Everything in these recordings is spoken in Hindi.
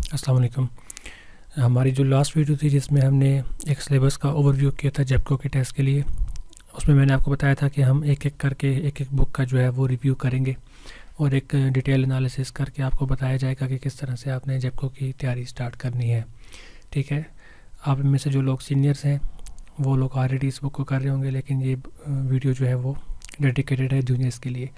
अस्सलाम वालेकुम। हमारी जो लास्ट वीडियो थी जिसमें हमने एक सिलेबस का ओवरव्यू किया था जेपको के टेस्ट के लिए, उसमें मैंने आपको बताया था कि हम एक एक करके एक एक बुक का जो है वो रिव्यू करेंगे और एक डिटेल एनालिसिस करके आपको बताया जाएगा कि किस तरह से आपने जेपको की तैयारी स्टार्ट करनी है। ठीक है, आप में से जो लोग सीनियर्स हैं वो लोग ऑलरेडी इस बुक को कर रहे होंगे, लेकिन ये वीडियो जो है वो डेडिकेटेड है जूनियर्स के लिए।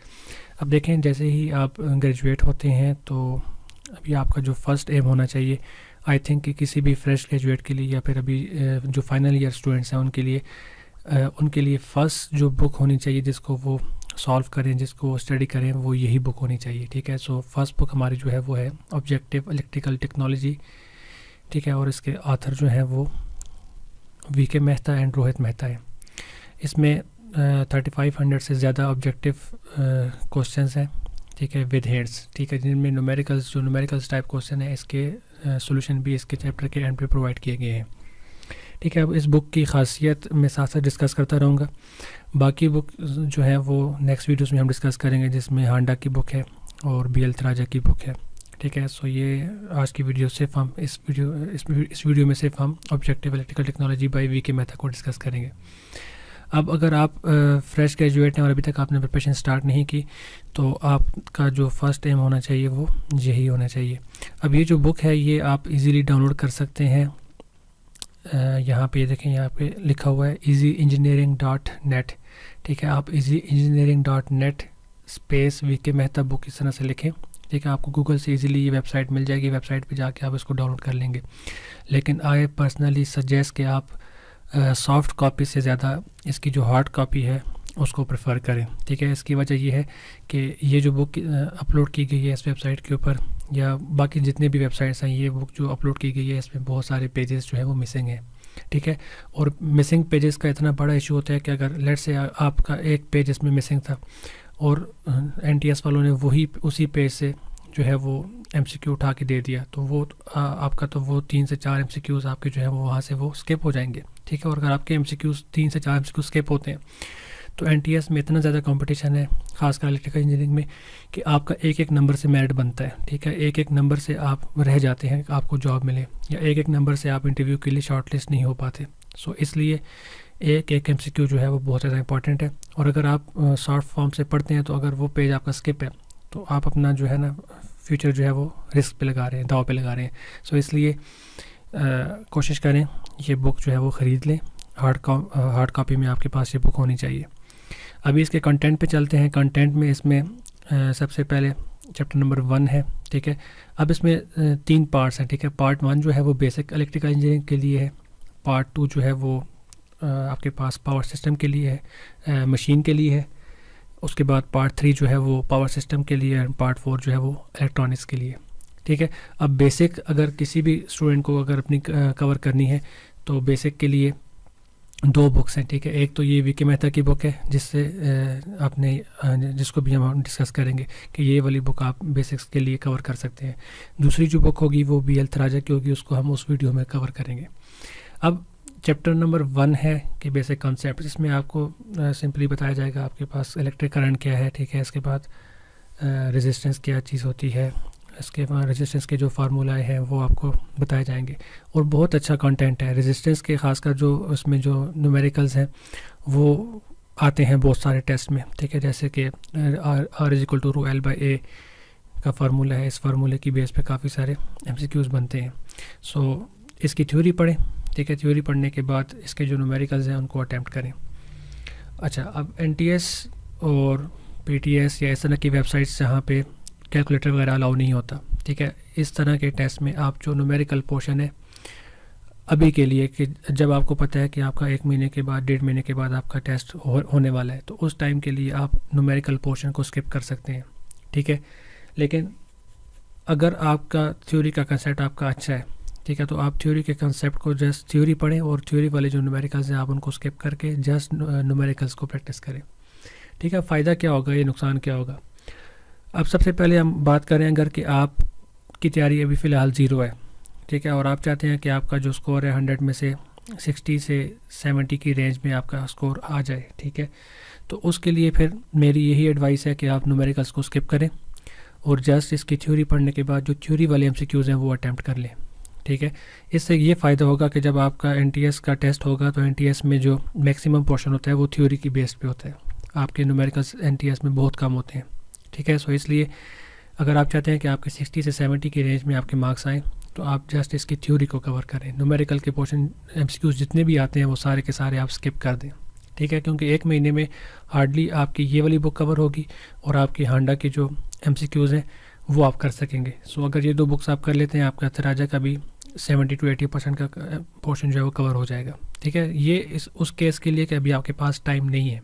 अब देखें, जैसे ही आप ग्रेजुएट होते हैं तो अभी आपका जो फर्स्ट एम होना चाहिए, आई थिंक कि किसी भी फ्रेश ग्रेजुएट के लिए या फिर अभी जो फाइनल ईयर स्टूडेंट्स हैं उनके लिए फ़र्स्ट जो बुक होनी चाहिए जिसको वो सॉल्व करें, जिसको वो स्टडी करें, वो यही बुक होनी चाहिए। ठीक है, सो फर्स्ट बुक हमारी जो है वो है ऑब्जेक्टिव इलेक्ट्रिकल टेक्नोलॉजी। ठीक है, और इसके ऑथर जो है वो वीके मेहता एंड रोहित मेहता है। इसमें 3500 से ज़्यादा ऑब्जेक्टिव क्वेश्चंस हैं। ठीक है, विद हेड्स। ठीक है, जिनमें न्यूमेरिकल्स टाइप क्वेश्चन है, इसके सॉल्यूशन भी इसके चैप्टर के एंड पे प्रोवाइड किए गए हैं। ठीक है, अब इस बुक की खासियत मैं साथ साथ डिस्कस करता रहूँगा। बाकी बुक जो है वो नेक्स्ट वीडियोस में हम डिस्कस करेंगे, जिसमें हांडा की बुक है और BL थराजा की बुक है। ठीक है, सो ये आज की वीडियो सिर्फ हम इस वीडियो में सिर्फ हम objective electrical technology by V K Mehta को डिस्कस करेंगे। अब अगर आप फ्रेश ग्रेजुएट हैं और अभी तक आपने प्रिपरेशन स्टार्ट नहीं की, तो आपका जो फर्स्ट एम होना चाहिए वो यही होना चाहिए। अब ये जो बुक है ये आप इजीली डाउनलोड कर सकते हैं। यहाँ पे देखें, यहाँ पे लिखा हुआ है easyengineering.net। ठीक है, आप easyengineering.net space VK Mehta book इस तरह से लिखें। ठीक है, आपको गूगल से इजीली ये वेबसाइट मिल जाएगी, वेबसाइट पे जाके आप इसको डाउनलोड कर लेंगे। लेकिन आई पर्सनली सजेस्ट कि आप सॉफ्ट कॉपी से ज़्यादा इसकी जो हार्ड कॉपी है उसको प्रेफर करें। ठीक है, इसकी वजह ये है कि ये जो बुक अपलोड की गई है इस वेबसाइट के ऊपर या बाकी जितने भी वेबसाइट्स हैं, ये बुक जो अपलोड की गई है इसमें बहुत सारे पेजेस जो है वो मिसिंग हैं। ठीक है, और मिसिंग पेजेस का इतना बड़ा इशू होता है कि अगर लेट से आपका एक पेज इसमें मिसिंग था और NTS वालों ने उसी पेज से जो है वो MCQ उठा के दे दिया, तो वो आपका तो वो 3 से 4 MCQs आपके जो है वो वहाँ से वो स्किप हो जाएंगे। ठीक है, और अगर आपके MCQs 3 से 4 MCQ स्किप होते हैं तो NTS में इतना ज़्यादा कंपटीशन है, खासकर इलेक्ट्रिकल इंजीनियरिंग में, कि आपका एक एक नंबर से मेरिट बनता है। ठीक है, एक एक नंबर से आप रह जाते हैं आपको जॉब मिले, या एक एक नंबर से आप इंटरव्यू के लिए शॉर्ट लिस्ट नहीं हो पाते। सो इसलिए एक एक MCQ जो है वो बहुत ज़्यादा इंपॉर्टेंट है। और अगर आप शॉर्ट फॉर्म से पढ़ते हैं तो अगर वो पेज आपका स्किप है तो आप अपना जो है ना फ्यूचर जो है वो रिस्क पे लगा रहे हैं, दाव पे लगा रहे हैं। सो इसलिए कोशिश करें ये बुक जो है वो ख़रीद लें। हार्ड कॉपी में आपके पास ये बुक होनी चाहिए। अभी इसके कंटेंट पे चलते हैं। कंटेंट में इसमें सबसे पहले चैप्टर नंबर 1 है। ठीक है, अब इसमें 3 पार्ट्स हैं। ठीक है, पार्ट 1 जो है वो बेसिक इलेक्ट्रिकल इंजीनियरिंग के लिए है, पार्ट 2 जो है वो आपके पास पावर सिस्टम के लिए है, मशीन के लिए है, उसके बाद पार्ट 3 जो है वो पावर सिस्टम के लिए है, पार्ट 4 जो है वो इलेक्ट्रॉनिक्स के लिए। ठीक है, अब बेसिक अगर किसी भी स्टूडेंट को अगर अपनी कवर करनी है तो बेसिक के लिए 2 बुक्स हैं। ठीक है, एक तो ये वीके मेहता की बुक है जिसको भी हम डिस्कस करेंगे कि ये वाली बुक आप बेसिक्स के लिए कवर कर सकते हैं। दूसरी जो बुक होगी वो BL थराजा की होगी, उसको हम उस वीडियो में कवर करेंगे। अब चैप्टर नंबर 1 है कि बेसिक कॉन्सेप्ट, जिसमें आपको सिंपली बताया जाएगा आपके पास इलेक्ट्रिक करंट क्या है। ठीक है, इसके बाद रेजिस्टेंस क्या चीज़ होती है, इसके बाद रेजिस्टेंस के जो फार्मूलाए हैं वो आपको बताए जाएंगे। और बहुत अच्छा कंटेंट है रेजिस्टेंस के, खासकर जो उसमें जो न्यूमेरिकल्स हैं वो आते हैं बहुत सारे टेस्ट में। ठीक है, जैसे कि R=ρL/A का फार्मूला है, इस फार्मूले की बेस पे काफ़ी सारे MCQs बनते हैं। सो इसकी थ्योरी पढ़ें। ठीक है, थ्योरी पढ़ने के बाद इसके जो न्यूमेरिकल्स हैं उनको अटैम्प्ट करें। अच्छा, अब NTS और PTS या इस तरह की वेबसाइट्स जहाँ पे कैलकुलेटर वगैरह अलाउ नहीं होता। ठीक है, इस तरह के टेस्ट में आप जो न्यूमेरिकल पोर्शन है अभी के लिए, कि जब आपको पता है कि आपका 1 महीने के बाद 1.5 महीने के बाद आपका टेस्ट होने वाला है, तो उस टाइम के लिए आप न्यूमेरिकल पोर्शन को स्किप कर सकते हैं। ठीक है, लेकिन अगर आपका थ्योरी का कंसेप्ट आपका अच्छा है, ठीक है, तो आप थ्योरी के कंसेप्ट को जस्ट थ्योरी पढ़ें और थ्योरी वाले जो न्यूमेरिकल्स हैं आप उनको स्किप करके जस्ट न्यूमेरिकल्स को प्रैक्टिस करें। ठीक है, फ़ायदा क्या होगा, ये नुकसान क्या होगा। अब सबसे पहले हम बात करें अगर कि आपकी तैयारी अभी फ़िलहाल 0 है। ठीक है, और आप चाहते हैं कि आपका जो स्कोर है 100 में से 60 से 70 की रेंज में आपका स्कोर आ जाए। ठीक है, तो उसके लिए फिर मेरी यही एडवाइस है कि आप न्यूमेरिकल्स को स्किप करें और जस्ट इसकी थ्योरी पढ़ने के बाद जो थ्योरी वाले एमसीक्यूज़ हैं वो अटैम्प्ट कर लें। ठीक है, इससे ये फ़ायदा होगा कि जब आपका एनटीएस का टेस्ट होगा तो एनटीएस में जो मैक्सिमम पोर्शन होता है वो थ्योरी की बेस पे होता है, आपके न्यूमेरिकल्स एनटीएस में बहुत कम होते हैं। ठीक है, सो इसलिए अगर आप चाहते हैं कि आपके 60 से 70 की रेंज में आपके मार्क्स आएँ तो आप जस्ट इसकी थ्योरी को कवर करें। न्यूमेरिकल के पोर्शन एमसीक्यूज़ जितने भी आते हैं वो सारे के सारे आप स्किप कर दें। ठीक है, क्योंकि एक महीने में हार्डली आपकी ये वाली बुक कवर होगी और आपकी हांडा की जो एमसीक्यूज़ हैं वो आप कर सकेंगे। सो अगर ये 2 बुक्स आप कर लेते हैं आपका तराजा का भी 70 to 80% का पोर्शन जो है वो कवर हो जाएगा। ठीक है, ये उस केस के लिए कि अभी आपके पास टाइम नहीं है।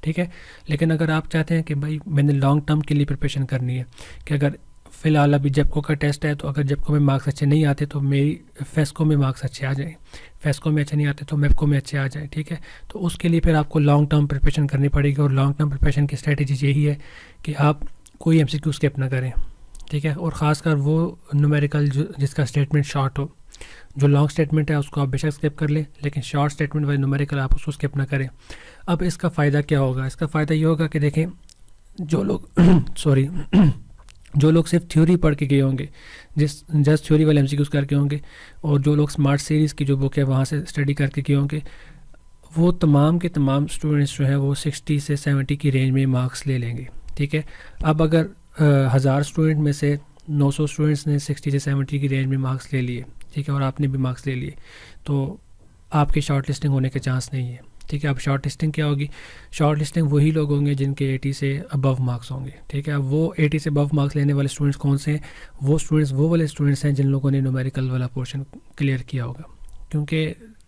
ठीक है, लेकिन अगर आप चाहते हैं कि भाई मैंने लॉन्ग टर्म के लिए प्रिपरेशन करनी है, कि अगर फ़िलहाल अभी जेपको का टेस्ट है तो अगर जेपको में मार्क्स अच्छे नहीं आते तो मेरी फेस्को में मार्क्स अच्छे आ जाएँ, फेस्को में अच्छे नहीं आते तो मेपको में अच्छे आ जाए। ठीक है, तो उसके लिए फिर आपको लॉन्ग टर्म प्रिपरेशन करनी पड़ेगी और लॉन्ग टर्म प्रिपरेशन की स्ट्रेटजी यही है कि आप कोई एमसीक्यू स्किप ना करें। ठीक है, और ख़ासकर वो न्यूमेरिकल जिसका स्टेटमेंट शॉर्ट हो। जो लॉन्ग स्टेटमेंट है उसको आप बेशक स्किप कर लें, लेकिन शॉर्ट स्टेटमेंट वाले न्यूमेरिकल आप उसको स्किप ना करें। अब इसका फ़ायदा क्या होगा? इसका फ़ायदा ये होगा कि देखें, जो लोग सॉरी जो लोग सिर्फ थ्योरी पढ़ के गए होंगे, जस्ट थ्योरी वाले एमसीक्यूज़ करके होंगे, और जो लोग स्मार्ट सीरीज़ की जो बुक है वहाँ से स्टडी करके गए होंगे, वो तमाम के तमाम स्टूडेंट्स जो हैं वो 60 से 70 की रेंज में मार्क्स ले लेंगे। ठीक है, अब अगर 1000 स्टूडेंट में से 900 स्टूडेंट्स ने 60 से 70 की रेंज में मार्क्स ले लिए, ठीक है, और आपने भी मार्क्स ले लिए, तो आपकी शॉर्ट लिस्टिंग होने के चांस नहीं है। ठीक है, अब शॉर्ट लिस्टिंग क्या होगी? शॉर्ट लिस्टिंग वही लोग होंगे जिनके 80 से अबव मार्क्स होंगे। ठीक है, अब वो 80 से अबव मार्क्स लेने वाले स्टूडेंट्स कौन से हैं? वो स्टूडेंट्स वो वाले स्टूडेंट्स हैं जिन लोगों ने न्यूमेरिकल वाला पोर्शन क्लियर किया होगा, क्योंकि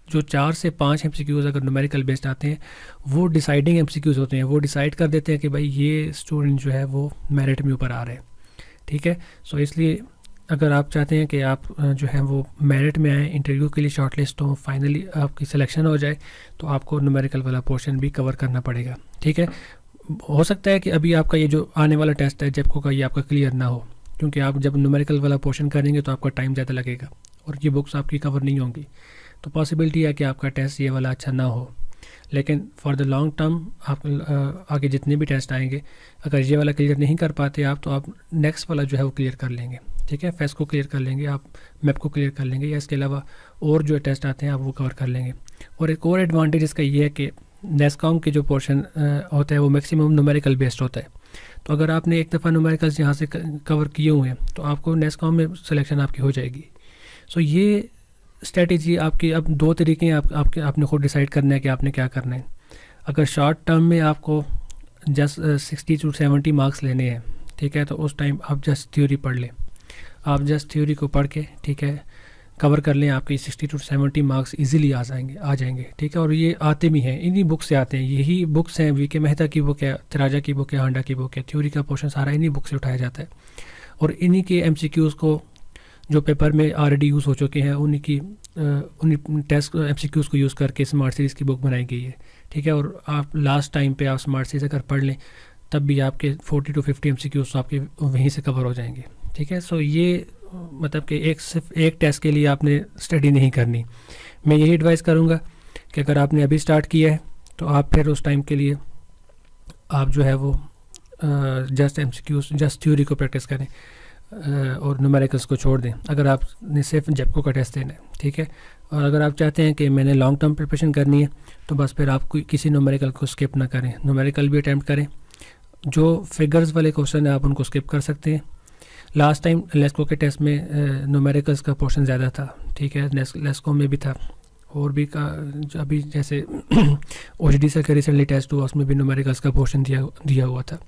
जो 4 से 5 एमसीक्यूज़ अगर न्यूमेरिकल बेस्ड आते हैं वो डिसाइडिंग एमसीक्यूज़ होते हैं, वो डिसाइड कर देते हैं कि भाई ये स्टूडेंट जो है वो मेरिट में ऊपर आ रहे हैं। ठीक है, सो इसलिए अगर आप चाहते हैं कि आप जो है वो मेरिट में आए, इंटरव्यू के लिए शॉर्ट लिस्ट हो, फाइनली आपकी सिलेक्शन हो जाए, तो आपको न्यूमेरिकल वाला पोर्शन भी कवर करना पड़ेगा। ठीक है, हो सकता है कि अभी आपका ये जो आने वाला टेस्ट है जेपको का, ये आपका क्लियर ना हो, क्योंकि आप जब न्यूमेरिकल वाला पोर्शन करेंगे तो आपका टाइम ज़्यादा लगेगा और ये बुक्स आपकी कवर नहीं होंगी, तो पॉसिबिलिटी है कि आपका टेस्ट ये वाला अच्छा ना हो। लेकिन फॉर द लॉन्ग टर्म आप आगे जितने भी टेस्ट आएंगे, अगर ये वाला क्लियर नहीं कर पाते आप, तो आप नेक्स्ट वाला जो है वो क्लियर कर लेंगे। ठीक है, फेस को क्लियर कर लेंगे, आप मैप को क्लियर कर लेंगे, या इसके अलावा और जो टेस्ट आते हैं आप वो कवर कर लेंगे। और एक और एडवांटेज इसका ये है कि नेस्कॉम के जो पोर्शन होता है वो मैक्सिमम न्यूमेरिकल बेस्ड होता है, तो अगर आपने एक दफ़ा न्यूमेरिकल्स यहाँ से कवर किए हुए हैं तो आपको नेस्कॉम में सिलेक्शन आपकी हो जाएगी। सो ये स्ट्रेटेजी आपकी, अब 2 तरीके हैं, आपने खुद डिसाइड करना है कि आपने क्या करना है। अगर शॉर्ट टर्म में आपको जस्ट 60 to 70 मार्क्स लेने हैं, ठीक है, तो उस टाइम आप जस्ट थ्योरी पढ़ लें, आप जस्ट थ्योरी को पढ़ के, ठीक है, कवर कर लें, आपके 60 to 70 मार्क्स इजीली आ जाएंगे। ठीक है, और ये आते भी हैं, इन्हीं बुक से आते हैं, यही बुक्स हैं, वीके मेहता की बुक है, तराजा की बुक है, हांडा की बुक है, थ्योरी का पोर्शन सारा इन्हीं बुक से उठाया जाता है, और इन्हीं के एमसीक्यूज़ को जो पेपर में ऑलरेडी यूज़ हो चुके हैं उन्हीं टेस्ट एमसीक्यूज़ को यूज़ करके स्मार्ट सीरीज़ की बुक बनाई गई है। ठीक है, और आप लास्ट टाइम पे आप स्मार्ट सीरीज़ अगर पढ़ लें तब भी आपके 40 to 50 एमसीक्यूज़ आपके वहीं से कवर हो जाएंगे। ठीक है, सो ये मतलब कि सिर्फ एक टेस्ट के लिए आपने स्टडी नहीं करनी। मैं यही एडवाइस करूँगा कि अगर आपने अभी स्टार्ट किया है तो आप फिर उस टाइम के लिए आप जो है वो जस्ट एमसीक्यूज़, जस्ट थ्योरी को प्रैक्टिस करें और न्यूमेरिकल्स को छोड़ दें, अगर आपने सिर्फ जेपको का टेस्ट देना है। ठीक है, और अगर आप चाहते हैं कि मैंने लॉन्ग टर्म प्रिपरेशन करनी है तो बस फिर आप किसी न्यूमेरिकल को स्किप ना करें, न्यूमेरिकल भी अटैम्प्ट करें। जो फिगर्स वाले क्वेश्चन है आप उनको स्किप कर सकते हैं। लास्ट टाइम लेस्को के टेस्ट में न्यूमेरिकल्स का पोर्शन ज़्यादा था। ठीक है, लेस्को में भी था, और भी का अभी जैसे OGDCL का रिसेंटली टेस्ट हुआ उसमें भी न्यूमेरिकल्स का पोर्शन दिया हुआ था।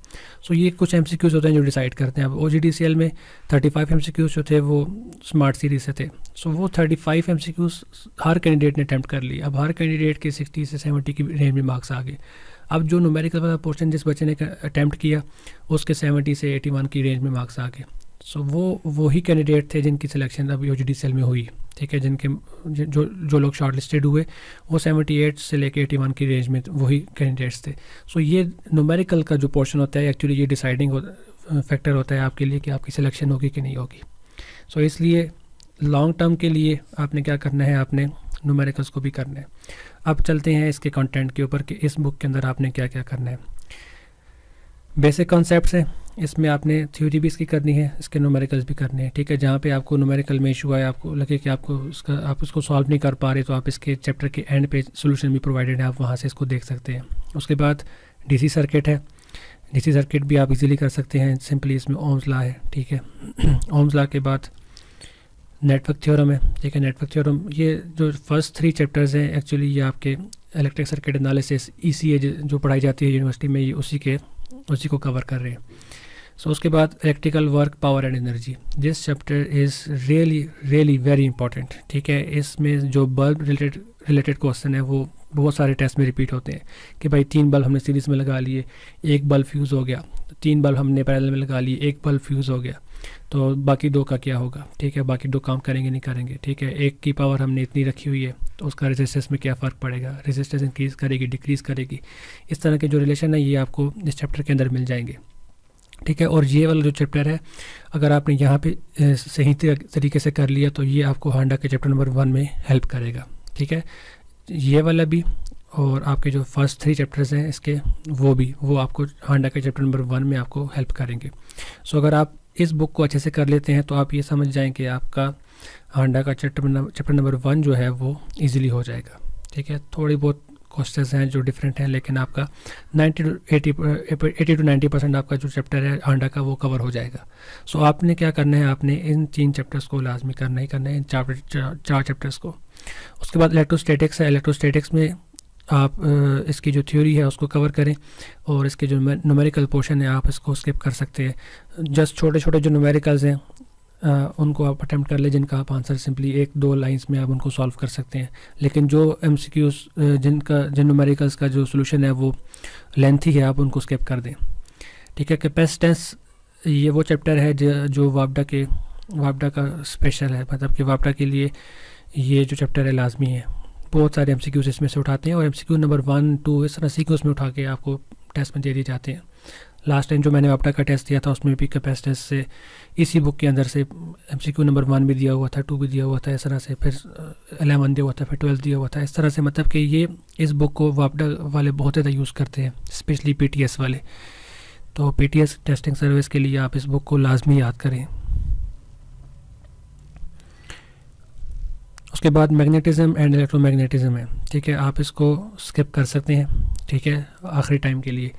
सो ये कुछ एमसीक्यूज़ होते हैं जो डिसाइड करते हैं। अब OGDCL में 35 एमसीक्यूज़ जो थे वो स्मार्ट सीरीज से थे। सो वो 35 एमसीक्यूज़ हर कैंडिडेट ने अटैम्प्ट कर ली। अब हर कैंडिडेट के 60 से 70 की रेंज में मार्क्स आ गए। अब जो न्यूमेरिकल वाला पोर्शन जिस बच्चे ने अटैम्प्ट किया उसके 70 से 81 की रेंज में मार्क्स आ गए। सो वो ही कैंडिडेट थे जिनकी सिलेक्शन अभी OGDCL में हुई। ठीक है, जिनके जो लोग शॉर्ट लिस्टेड हुए वो 78 से लेके 81 की रेंज में वही कैंडिडेट्स थे। सो ये न्यूमेरिकल का जो पोर्शन होता है एक्चुअली ये डिसाइडिंग फैक्टर होता है आपके लिए कि आपकी सिलेक्शन होगी कि नहीं होगी। सो इसलिए लॉन्ग टर्म के लिए आपने क्या करना है, आपने न्यूमेरिकल्स को भी करना है। अब चलते हैं इसके कंटेंट के ऊपर कि इस बुक के अंदर आपने क्या क्या करना है। बेसिक कॉन्सेप्ट्स हैं, इसमें आपने थ्योरी भी इसकी करनी है, इसके न्यूमेरिकल्स भी करने हैं, ठीक है। जहाँ पे आपको न्यूमेरिकल में इशू आए, आपको लगे कि आपको आप उसको सॉल्व नहीं कर पा रहे, तो आप इसके चैप्टर के एंड पे सोल्यूशन भी प्रोवाइडेड है, आप वहाँ से इसको देख सकते हैं। उसके बाद डीसी सर्किट है। डीसी सर्किट भी आप इजीली कर सकते हैं, सिंपली इसमें ओम्स लॉ है, ठीक है। ओम्स लॉ के बाद नेटवर्क थ्योरम है, ठीक है। नेटवर्क थ्योरम, ये जो फर्स्ट 3 चैप्टर्स हैं एक्चुअली ये आपके इलेक्ट्रिक सर्किट एनालिसिस ECA जो पढ़ाई जाती है यूनिवर्सिटी में, ये उसी को कवर कर रहे हैं। सो उसके बाद electrical work, power and energy. This chapter is really very important, ठीक है। इसमें जो बल्ब रिलेटेड क्वेश्चन है वो बहुत सारे टेस्ट में रिपीट होते हैं कि भाई 3 बल्ब हमने सीरीज़ में लगा लिए, 1 बल्ब फ्यूज़ हो गया, 3 बल्ब हमने पैरेलल में लगा लिए, 1 बल्ब फ्यूज़ हो गया, तो बाकी 2 का क्या होगा, ठीक है। बाकी 2 काम करेंगे नहीं करेंगे, ठीक है। 1 की पावर हमने इतनी रखी हुई है तो उसका रेजिस्टेंस में क्या फ़र्क पड़ेगा, रेजिस्टेंस इंक्रीज़ करेगी डिक्रीज़ करेगी, इस तरह के जो रिलेशन है ये आपको इस चैप्टर के अंदर मिल जाएंगे, ठीक है। और ये वाला जो चैप्टर है अगर आपने यहाँ पे सही तरीके से कर लिया तो ये आपको हांडा के चैप्टर नंबर 1 में हेल्प करेगा, ठीक है। ये वाला भी और आपके जो फर्स्ट 3 चैप्टर्स हैं इसके वो आपको हांडा के चैप्टर नंबर 1 में आपको हेल्प करेंगे। सो अगर आप इस बुक को अच्छे से कर लेते हैं तो आप ये समझ जाएं कि आपका हांडा का चैप्टर नंबर 1 जो है वो इजीली हो जाएगा, ठीक है। थोड़ी बहुत क्वेश्चंस हैं जो डिफरेंट हैं, लेकिन आपका 80 to 90% आपका जो चैप्टर है हांडा का वो कवर हो जाएगा। सो आपने क्या करना है, आपने इन 3 चैप्टर्स को लाजमी करना ही करना है, इन 4 चैप्टर्स को। उसके बाद इलेक्ट्रोस्टैटिक्स है। इलेक्ट्रोस्टैटिक्स में आप इसकी जो थ्योरी है उसको कवर करें और इसके जो न्यूमेरिकल पोर्शन है आप इसको स्किप कर सकते हैं। जस्ट छोटे छोटे जो न्यूमेरिकल्स हैं उनको आप अटेम्प्ट कर ले, जिनका आप आंसर सिंपली 1-2 लाइंस में आप उनको सॉल्व कर सकते हैं। लेकिन जो MCQs जिन न्यूमेरिकल्स का जो सोल्यूशन है वो लेंथी है, आप उनको स्किप कर दें, ठीक है। कैपेसिटेंस, ये वो चैप्टर है जो वापडा का स्पेशल है, मतलब कि वापडा के लिए ये जो चैप्टर है लाजमी है। बहुत सारे MCQs इसमें से उठाते हैं और MCQ नंबर 1, 2 इस तरह सीक्वेंस में उठा के आपको टेस्ट में दे दिए जाते हैं। लास्ट टाइम जो मैंने वापडा का टेस्ट दिया था उसमें भी कैपेसिटेंस से इसी बुक के अंदर से MCQ नंबर 1 भी दिया हुआ था, 2 भी दिया हुआ था, इस तरह से फिर 11 दिया हुआ था, फिर 12 दिया हुआ था, इस तरह से। मतलब कि ये इस बुक को वापडा वाले बहुत ज़्यादा यूज़ करते हैं, स्पेशली PTS वाले। तो PTS टेस्टिंग सर्विस के लिए आप इस बुक को लाजमी याद करें। उसके बाद मैग्नेटिज्म एंड इलेक्ट्रोमैग्नेटिज्म है, ठीक है। आप इसको स्किप कर सकते हैं, ठीक है, आखिरी टाइम के लिए,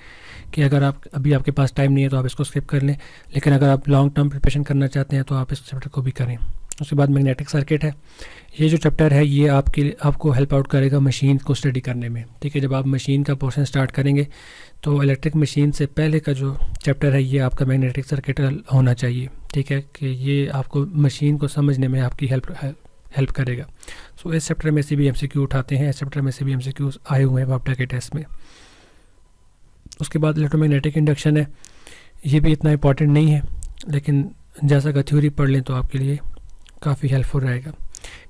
कि अगर अभी आपके पास टाइम नहीं है तो आप इसको स्किप कर लें, लेकिन अगर आप लॉन्ग टर्म प्रिपरेशन करना चाहते हैं तो आप इस चैप्टर को भी करें। उसके बाद मैग्नेटिक सर्किट है। ये जो चैप्टर है ये आपको हेल्प आउट करेगा मशीन को स्टडी करने में, ठीक है। जब आप मशीन का पोर्शन स्टार्ट करेंगे तो इलेक्ट्रिक मशीन से पहले का जो चैप्टर है ये आपका मैग्नेटिक सर्किट होना चाहिए, ठीक है, कि ये आपको मशीन को समझने में आपकी हेल्प करेगा। सो इस चैप्टर में से भी MCQ उठाते हैं, इस चैप्टर में से भी MCQ आए हुए हैं वापडा के टेस्ट में। उसके बाद इलेक्ट्रोमैग्नेटिक इंडक्शन है। ये भी इतना इंपॉर्टेंट नहीं है, लेकिन जैसा का थ्योरी पढ़ लें तो आपके लिए काफ़ी हेल्पफुल रहेगा।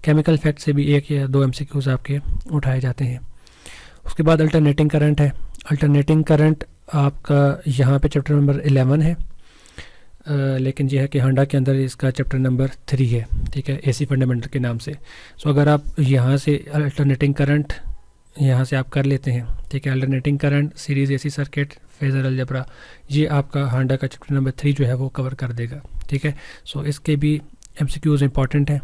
केमिकल फैक्ट से भी 1 या 2 MCQs आपके उठाए जाते हैं। उसके बाद अल्टरनेटिंग करंट है। अल्टरनेटिंग करंट आपका यहाँ पे चैप्टर नंबर 11 है, लेकिन यह है कि हांडा के अंदर इसका चैप्टर नंबर 3 है, ठीक है, AC फंडामेंटल के नाम से। सो अगर आप यहाँ से अल्टरनेटिंग करंट यहाँ से आप कर लेते हैं, ठीक है, alternating current, series AC circuit, phasor algebra, ये आपका हांडा का चैप्टर नंबर 3 जो है वो कवर कर देगा, ठीक है। सो इसके भी MCQs इंपॉर्टेंट हैं।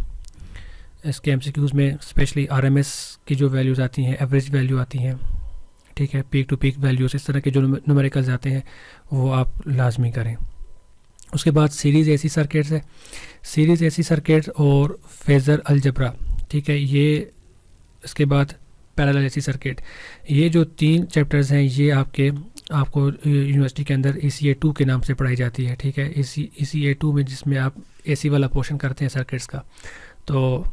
इसके MCQs में स्पेशली RMS की जो वैल्यूज़ आती हैं, एवरेज वैल्यू आती हैं, ठीक है, पीक टू पीक वैल्यूज़, इस तरह के जो न्यूमेरिकल्स आते हैं वो आप लाजमी करें। उसके बाद सीरीज़ AC सर्किट्स है। सीरीज़ AC सर्किट और फेजर अलजेब्रा, ठीक है, ये इसके बाद पैरेलल AC सर्किट, ये जो 3 चैप्टर्स हैं ये आपको यूनिवर्सिटी के अंदर ECA 2 के नाम से पढ़ाई जाती है, ठीक है। ECA 2 में जिसमें आप AC वाला पोर्शन करते हैं सर्किट्स का, तो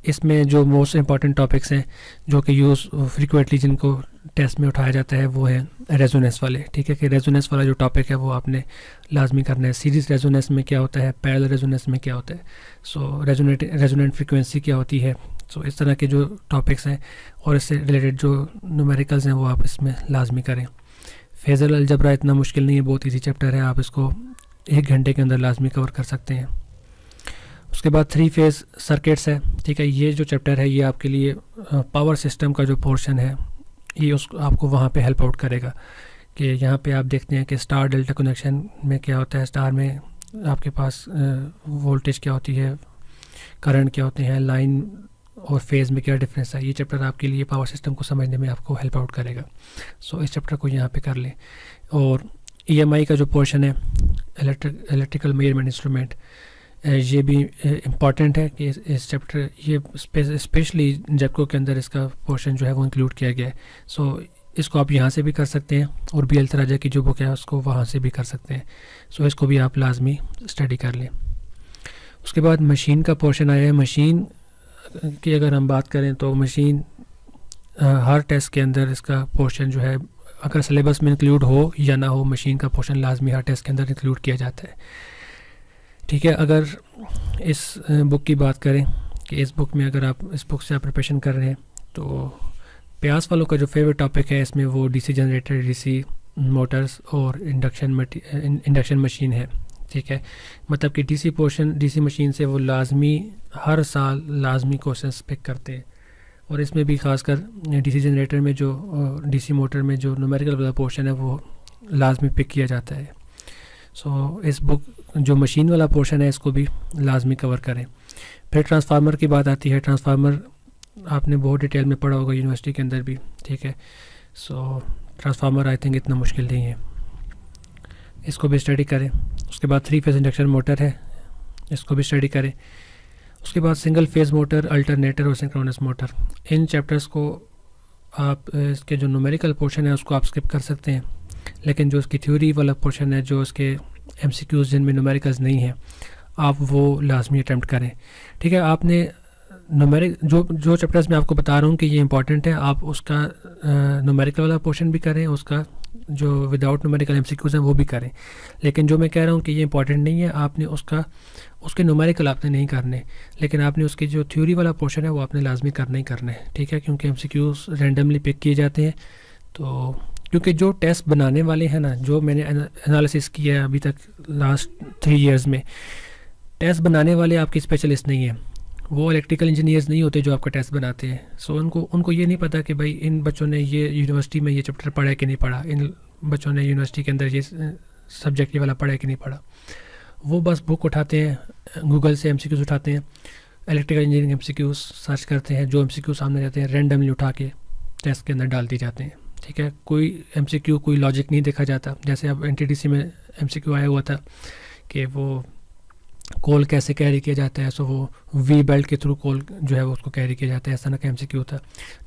इसमें जो मोस्ट इंपॉर्टेंट टॉपिक्स हैं जो कि यूज़ फ्रीक्वेंटली जिनको टेस्ट में उठाया जाता है वो है रेजोनेंस वाले, ठीक है, कि रेजोनेंस वाला जो टॉपिक है वो आपने लाजमी करना है। सीरीज़ रेजोनेंस में क्या होता है, पैरेलल रेजोनेंस में क्या होता है, सो रेजोनेंट फ्रीक्वेंसी क्या होती है, सो इस तरह के जो टॉपिक्स हैं और इससे रिलेटेड जो न्यूमेरिकल्स हैं वो आप इसमें लाजमी करें। फेजर अलजेब्रा इतना मुश्किल नहीं है, बहुत ईजी चैप्टर है, आप इसको 1 घंटे के अंदर लाजमी कवर कर सकते हैं। उसके बाद 3 फेज़ सर्किट्स है, ठीक है, ये जो चैप्टर है ये आपके लिए पावर सिस्टम का जो पोर्शन है ये आपको वहाँ पे हेल्प आउट करेगा कि यहाँ पे आप देखते हैं कि स्टार डेल्टा कनेक्शन में क्या होता है, स्टार में आपके पास वोल्टेज क्या होती है, करंट क्या होते हैं, लाइन और फेज़ में क्या डिफरेंस है। ये चैप्टर आपके लिए पावर सिस्टम को समझने में आपको हेल्प आउट करेगा। सो इस चैप्टर को यहाँ पे कर लें। और EMI का जो पोर्शन है, इलेक्ट्रिकल मेजरमेंट इंस्ट्रूमेंट, ये भी इम्पॉर्टेंट है कि इस चैप्टर ये स्पेशली जेपको के अंदर इसका पोर्शन जो है वो इंक्लूड किया गया है। सो इसको आप यहाँ से भी कर सकते हैं और बी एल तराजा की जो बुक है उसको वहाँ से भी कर सकते हैं। सो इसको भी आप लाजमी स्टडी कर लें। उसके बाद मशीन का पोर्शन आया है। मशीन की अगर हम बात करें तो मशीन हर टेस्ट के अंदर इसका पोर्शन जो है, अगर सिलेबस में इंक्लूड हो या ना हो, मशीन का पोर्शन लाजमी हर टेस्ट के अंदर इंक्लूड किया जाता है। ठीक है, अगर इस बुक की बात करें कि इस बुक में अगर आप इस बुक से आप प्रिपरेशन कर रहे हैं तो प्यास वालों का जो फेवरेट टॉपिक है इसमें वो डीसी जनरेटर, डीसी मोटर्स और इंडक्शन मशीन है। ठीक है, मतलब कि डीसी मशीन से वो लाजमी हर साल लाजमी क्वेश्चंस पिक करते हैं। और इसमें भी खासकर डीसी जनरेटर में जो डीसी मोटर में जो न्यूमेरिकल वाला पोर्शन है वो लाजमी पिक किया जाता है। सो इस बुक जो मशीन वाला पोर्शन है इसको भी लाजमी कवर करें। फिर ट्रांसफार्मर की बात आती है। ट्रांसफार्मर आपने बहुत डिटेल में पढ़ा होगा यूनिवर्सिटी के अंदर भी। ठीक है, सो ट्रांसफार्मर आई थिंक इतना मुश्किल नहीं है, इसको भी स्टडी करें। उसके बाद 3 फेज़ इंडक्शन मोटर है, इसको भी स्टडी करें। उसके बाद सिंगल फेज़ मोटर, अल्टरनेटर और सिंक्रोनस मोटर, इन चैप्टर्स को आप इसके जो न्यूमेरिकल पोर्शन है उसको आप स्किप कर सकते हैं, लेकिन जो इसकी थ्योरी वाला पोर्शन है, जो इसके MCQs जिनमें न्यूमेरिकल्स नहीं है, आप वो लाजमी अटैम्प्ट करें। ठीक है, आपने जो चैप्टर्स मैं आपको बता रहा हूँ कि ये इंपॉर्टेंट है, आप उसका न्यूमेरिकल वाला पोर्शन भी करें, उसका जो विदाउट न्यूमेरिकल MCQs हैं वो भी करें। लेकिन जो मैं कह रहा हूँ कि ये इंपॉर्टेंट नहीं है, आपने उसके न्यूमेरिकल आपने नहीं करने, लेकिन आपने उसकी जो थ्योरी वाला पोर्शन है वो आपने लाजमी करना ही करना है। ठीक है, क्योंकि MCQs रैंडमली पिक किए जाते हैं। तो क्योंकि जो टेस्ट बनाने वाले हैं ना, जो मैंने एनालिसिस किया है अभी तक लास्ट 3 इयर्स में, टेस्ट बनाने वाले आपके स्पेशलिस्ट नहीं हैं, वो इलेक्ट्रिकल इंजीनियर्स नहीं होते जो आपका टेस्ट बनाते हैं। सो उनको ये नहीं पता कि भाई इन बच्चों ने ये यूनिवर्सिटी में ये चैप्टर पढ़ा है कि नहीं पढ़ा, इन बच्चों ने यूनिवर्सिटी के अंदर ये सब्जेक्ट ये वाला पढ़ा है कि नहीं पढ़ा। वो बस बुक उठाते हैं, गूगल से MCQs उठाते हैं, इलेक्ट्रिकल इंजीनियरिंग MCQs सर्च करते हैं, जो MCQ सामने रहते हैं रैंडमली उठा के टेस्ट के अंदर डाल दी जाते हैं। ठीक है, कोई MCQ कोई लॉजिक नहीं देखा जाता। जैसे अब NTDC में MCQ आया हुआ था कि वो कॉल कैसे कैरी किया जाता है, सो वो वी बेल्ट के थ्रू कॉल जो है वो उसको कैरी किया जाता है, ऐसा ना कि MCQ था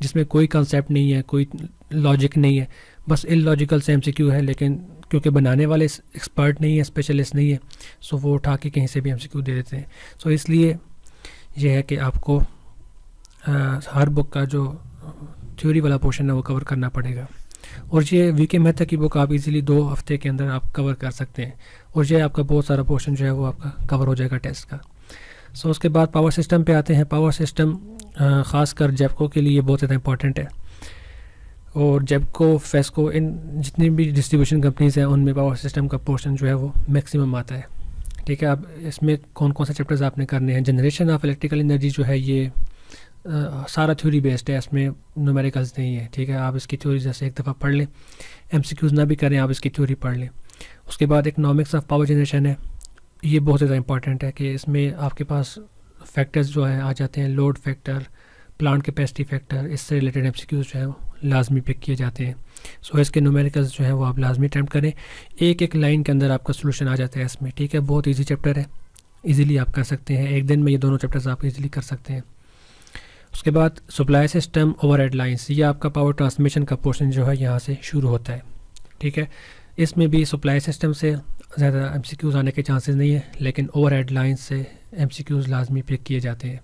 जिसमें कोई कंसेप्ट नहीं है, कोई लॉजिक नहीं है, बस इलॉजिकल से MCQ है। लेकिन क्योंकि बनाने वाले एक्सपर्ट नहीं है, स्पेशलिस्ट नहीं है, सो वो उठा के कहीं से भी MCQ दे देते हैं। सो इसलिए ये है कि आपको हर बुक का जो थ्योरी वाला पोर्शन है वो कवर करना पड़ेगा। और ये वीके मेहता की बुक आप इजीली 2 हफ्ते के अंदर आप कवर कर सकते हैं, और ये आपका बहुत सारा पोर्शन जो है वो आपका कवर हो जाएगा टेस्ट का। सो उसके बाद पावर सिस्टम पे आते हैं। पावर सिस्टम ख़ासकर जेपको के लिए बहुत ज़्यादा इंपॉर्टेंट है, और जेपको, फेस्को, इन जितनी भी डिस्ट्रीब्यूशन कंपनीज़ हैं उनमें पावर सिस्टम का पोर्शन जो है वो मैक्सिमम आता है। ठीक है, अब इसमें कौन कौन से चैप्टर्स आपने करने हैं। जनरेशन ऑफ इलेक्ट्रिकल एनर्जी जो है ये सारा थ्योरी बेस्ड है, इसमें न्यूमेरिकल्स नहीं है। ठीक है, आप इसकी थ्योरी जैसे एक दफ़ा पढ़ लें, MCQs ना भी करें, आप इसकी थ्योरी पढ़ लें। उसके बाद इकोनॉमिक्स ऑफ पावर जनरेशन है, ये बहुत ज़्यादा इंपॉर्टेंट है कि इसमें आपके पास फैक्टर्स जो है आ जाते हैं, load factor, plant capacity factor, इससे रिलेटेड MCQs जो है वो लाजमी पिक किए जाते हैं। सो इसके न्यूमेरिकल्स जो है वो आप लाजमी अटैम्प्ट करें। एक लाइन के अंदर आपका सोल्यूशन आ जाता है इसमें। ठीक है, बहुत ईजी चैप्टर है, ईजिली आप कर सकते हैं, एक दिन में ये दोनों चैप्टर्स आप ईजिली कर सकते हैं। उसके बाद सप्लाई सिस्टम, ओवरहेड लाइंस, ये आपका पावर ट्रांसमिशन का पोर्शन जो है यहाँ से शुरू होता है। ठीक है, इसमें भी सप्लाई सिस्टम से ज़्यादा MCQs आने के चांसेस नहीं है, लेकिन ओवरहेड लाइंस से MCQs लाजमी पिक किए जाते हैं।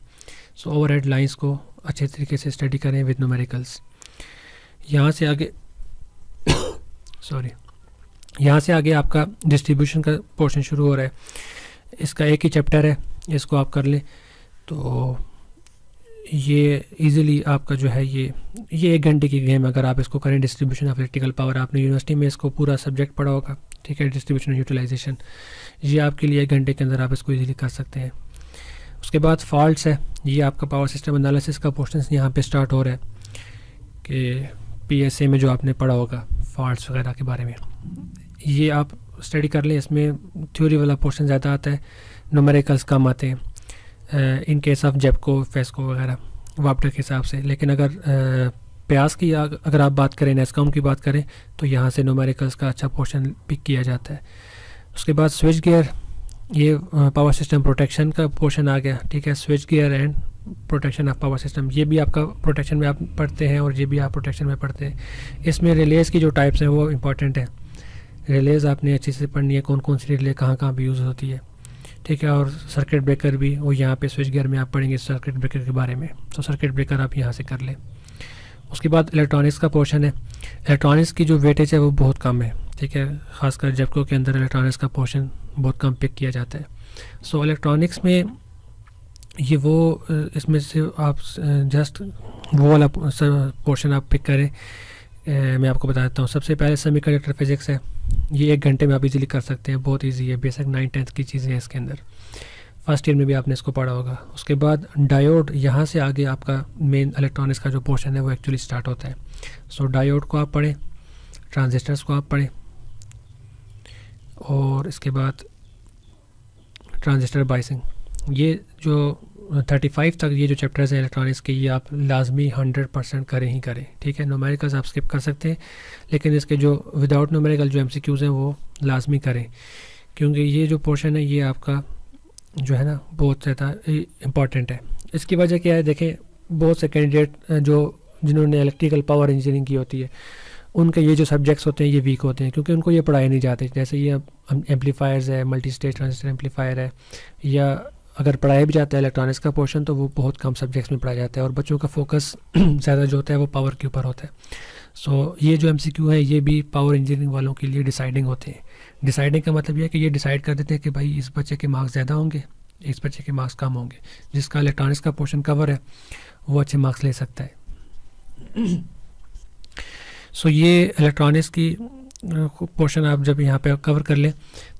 सो ओवरहेड लाइंस को अच्छे तरीके से स्टडी करें विद न्यूमेरिकल्स। यहाँ से आगे यहाँ से आगे आपका डिस्ट्रीब्यूशन का पोर्शन शुरू हो रहा है। इसका एक ही चैप्टर है, इसको आप कर लें तो ये इजीली आपका जो है ये 1 घंटे की गेम अगर आप इसको करें। डिस्ट्रीब्यूशन ऑफ इलेक्ट्रिकल पावर, आपने यूनिवर्सिटी में इसको पूरा सब्जेक्ट पढ़ा होगा। ठीक है, डिस्ट्रीब्यूशन और यूटिलाइजेशन, ये आपके लिए 1 घंटे के अंदर आप इसको इजीली कर सकते हैं। उसके बाद फॉल्ट्स है, ये आपका पावर सिस्टम एनालिसिस का पोर्शन यहाँ पे स्टार्ट हो रहा है कि PSA में जो आपने पढ़ा होगा फॉल्ट्स वगैरह के बारे में। ये आप स्टडी कर लें, इसमें थ्योरी वाला पोर्शन ज़्यादा आता है, न्यूमेरिकल्स कम आते हैं इन केस ऑफ जेपको, फेस्को वगैरह वापटर के हिसाब से। लेकिन अगर प्यास की अगर आप बात करें, नेस्कॉम की बात करें, तो यहाँ से न्यूमेरिकल्स का अच्छा पोर्शन पिक किया जाता है। उसके बाद स्विच गियर, ये पावर सिस्टम प्रोटेक्शन का पोर्शन आ गया, ठीक है। Switch gear and protection of power system, ये भी आपका प्रोटेक्शन में आप पढ़ते हैं और ये भी आप प्रोटेक्शन में पढ़ते हैं। इसमें रिलेज़ की जो टाइप्स हैं वो इंपॉर्टेंट है। रिलेज़ आपने अच्छे से पढ़नी है, कौन कौन सी रिले कहाँ कहाँ भी यूज़ होती है, ठीक है। और सर्किट ब्रेकर भी, वो यहाँ पे स्विच गियर में आप पढ़ेंगे सर्किट ब्रेकर के बारे में, तो सर्किट ब्रेकर आप यहाँ से कर लें। उसके बाद इलेक्ट्रॉनिक्स का पोर्शन है। इलेक्ट्रॉनिक्स की जो वेटेज है वो बहुत कम है, ठीक है। ख़ासकर जेपको के अंदर इलेक्ट्रॉनिक्स का पोर्शन बहुत कम पिक किया जाता है। सो इलेक्ट्रॉनिक्स में ये वो इसमें से आप जस्ट वो वाला पोर्शन आप पिक करें। मैं आपको बता देता हूँ। सबसे पहले सेमीकंडक्टर फिजिक्स है, ये 1 घंटे में आप इजीली कर सकते हैं, बहुत इजी है, बेसिक 9th-10th की चीज़ें हैं इसके अंदर, फर्स्ट ईयर में भी आपने इसको पढ़ा होगा। उसके बाद डायोड, यहाँ से आगे आपका मेन इलेक्ट्रॉनिक्स का जो पोर्शन है वो एक्चुअली स्टार्ट होता है। सो डायोड को आप पढ़ें, ट्रांजिस्टर्स को आप पढ़ें, और इसके बाद ट्रांजिस्टर बाइसिंग। ये जो 35 तक ये जो चैप्टर्स हैं इलेक्ट्रॉनिक्स के, ये आप लाजमी 100% करें ही करें, ठीक है। न्यूमेरिकल्स आप स्किप कर सकते हैं, लेकिन इसके जो विदाउट न्यूमेरिकल जो MCQs हैं वो लाजमी करें, क्योंकि ये जो पोर्शन है ये आपका जो है ना बहुत ज़्यादा इम्पॉर्टेंट है। इसकी वजह क्या है, देखें बहुत से कैंडिडेट जिन्होंने इलेक्ट्रिकल पावर इंजीनियरिंग की होती है, उनके ये जो सब्जेक्ट्स होते हैं ये वीक होते हैं, क्योंकि उनको ये पढ़ाए नहीं जाते। जैसे ये एम्पलीफायर्स है, मल्टी स्टेज ट्रांजिस्टर एम्पलीफायर है, या अगर पढ़ाया भी जाता है इलेक्ट्रॉनिक्स का पोर्शन तो वो बहुत कम सब्जेक्ट्स में पढ़ाया जाता है, और बच्चों का फोकस ज़्यादा जो होता है वो पावर के ऊपर होता है। सो ये जो MCQ है ये भी पावर इंजीनियरिंग वालों के लिए डिसाइडिंग होते हैं। डिसाइडिंग का मतलब ये है कि ये डिसाइड कर देते हैं कि भाई इस बच्चे के मार्क्स ज़्यादा होंगे, इस बच्चे के मार्क्स कम होंगे। जिसका इलेक्ट्रॉनिक्स का पोर्शन कवर है वो अच्छे मार्क्स ले सकता है। सो ये इलेक्ट्रॉनिक्स की पोर्शन आप जब यहाँ पे कवर कर लें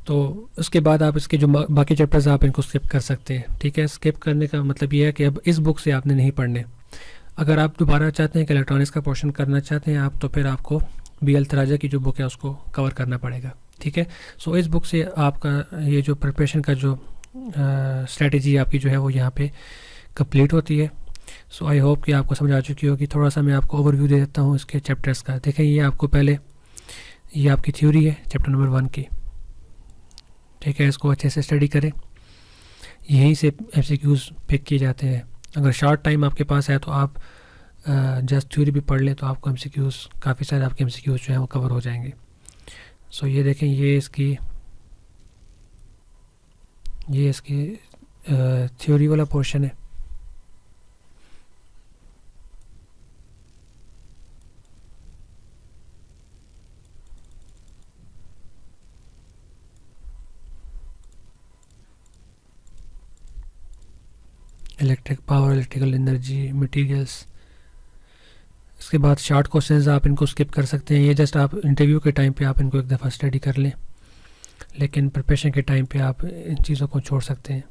तो उसके बाद आप इसके जो बाकी चैप्टर्स आप इनको स्किप कर सकते हैं, ठीक है। स्किप करने का मतलब ये है कि अब इस बुक से आपने नहीं पढ़ने। अगर आप दोबारा चाहते हैं कि इलेक्ट्रॉनिक्स का पोर्शन करना चाहते हैं आप, तो फिर आपको BL तराजा की जो बुक है उसको कवर करना पड़ेगा, ठीक है। सो इस बुक से आपका ये जो प्रिपरेशन का जो स्ट्रेटजी आपकी जो है वो यहाँ पे कंप्लीट होती है। सो आई होप कि आपको समझ आ चुकी होगी। थोड़ा सा मैं आपको ओवरव्यू दे देता हूँ इसके चैप्टर्स का। देखें ये आपको पहले, ये आपकी थ्योरी है चैप्टर नंबर 1 की, ठीक है। इसको अच्छे से स्टडी करें, यहीं से MCQs पिक किए जाते हैं। अगर शॉर्ट टाइम आपके पास है तो आप जस्ट थ्योरी भी पढ़ लें तो आपको MCQs काफ़ी सारे आपके MCQs जो हैं वो कवर हो जाएंगे। सो ये देखें ये इसकी थ्योरी वाला पोर्शन है। Electric power, electrical energy, materials. इसके बाद शॉर्ट क्वेश्चंस आप इनको स्किप कर सकते हैं, ये जस्ट आप इंटरव्यू के टाइम पे आप इनको एक दफ़ा स्टडी कर लें, लेकिन प्रिपरेशन के टाइम पे आप इन चीज़ों को छोड़ सकते हैं।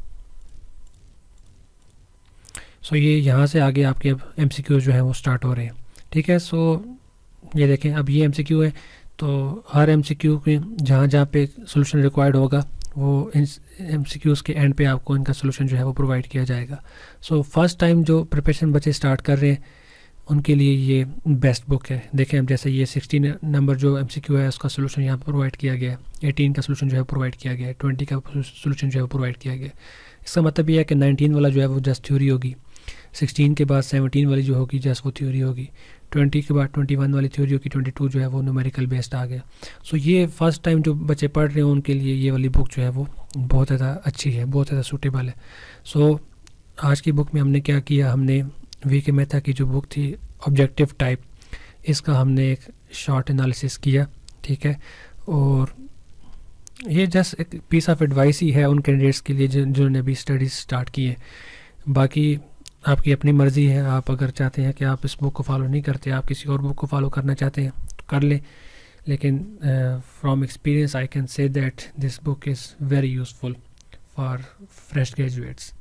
सो ये यहाँ से आगे आपके अब MCQ जो है वो स्टार्ट हो रहे हैं, ठीक है। सो ये देखें अब ये MCQ है, तो हर MCQ के जहाँ जहाँ पे सोल्यूशन रिक्वायर्ड होगा वो इन MCQs के एंड पे आपको इनका सोल्यूशन जो है वो प्रोवाइड किया जाएगा। सो फर्स्ट टाइम जो प्रिपरेशन बच्चे स्टार्ट कर रहे हैं उनके लिए ये बेस्ट बुक है। देखें अब जैसे ये 16 नंबर जो MCQ है उसका सोल्यूशन यहाँ पर प्रोवाइड किया गया है, 18 का सोल्यूशन जो है प्रोवाइड किया गया है, 20 का सोल्यूशन जो है प्रोवाइड किया गया है। इसका मतलब ये है कि 19 वाला जो है वो जस्ट थ्योरी होगी, 16 के बाद 17 वाली जो होगी जस्ट वो थ्योरी होगी, 20 के बाद 21 वाली थ्योरी होगी, 22 जो है वो न्यूमेरिकल बेस्ड आ गया। सो ये फर्स्ट टाइम जो बच्चे पढ़ रहे हैं उनके लिए ये वाली बुक जो है वो बहुत ज़्यादा अच्छी है, बहुत ज़्यादा सूटेबल है। सो आज की बुक में हमने क्या किया, हमने VK मेहता की जो बुक थी ऑब्जेक्टिव टाइप, इसका हमने एक शॉर्ट एनालिसिस किया, ठीक है। और ये जस्ट एक पीस ऑफ एडवाइस ही है उन कैंडिडेट्स के लिए जिन्होंने अभी स्टडीज़ स्टार्ट की है। बाकी आपकी अपनी मर्ज़ी है, आप अगर चाहते हैं कि आप इस बुक को फॉलो नहीं करते, आप किसी और बुक को फॉलो करना चाहते हैं तो कर लें, लेकिन from experience I can say that this book is very useful for fresh graduates.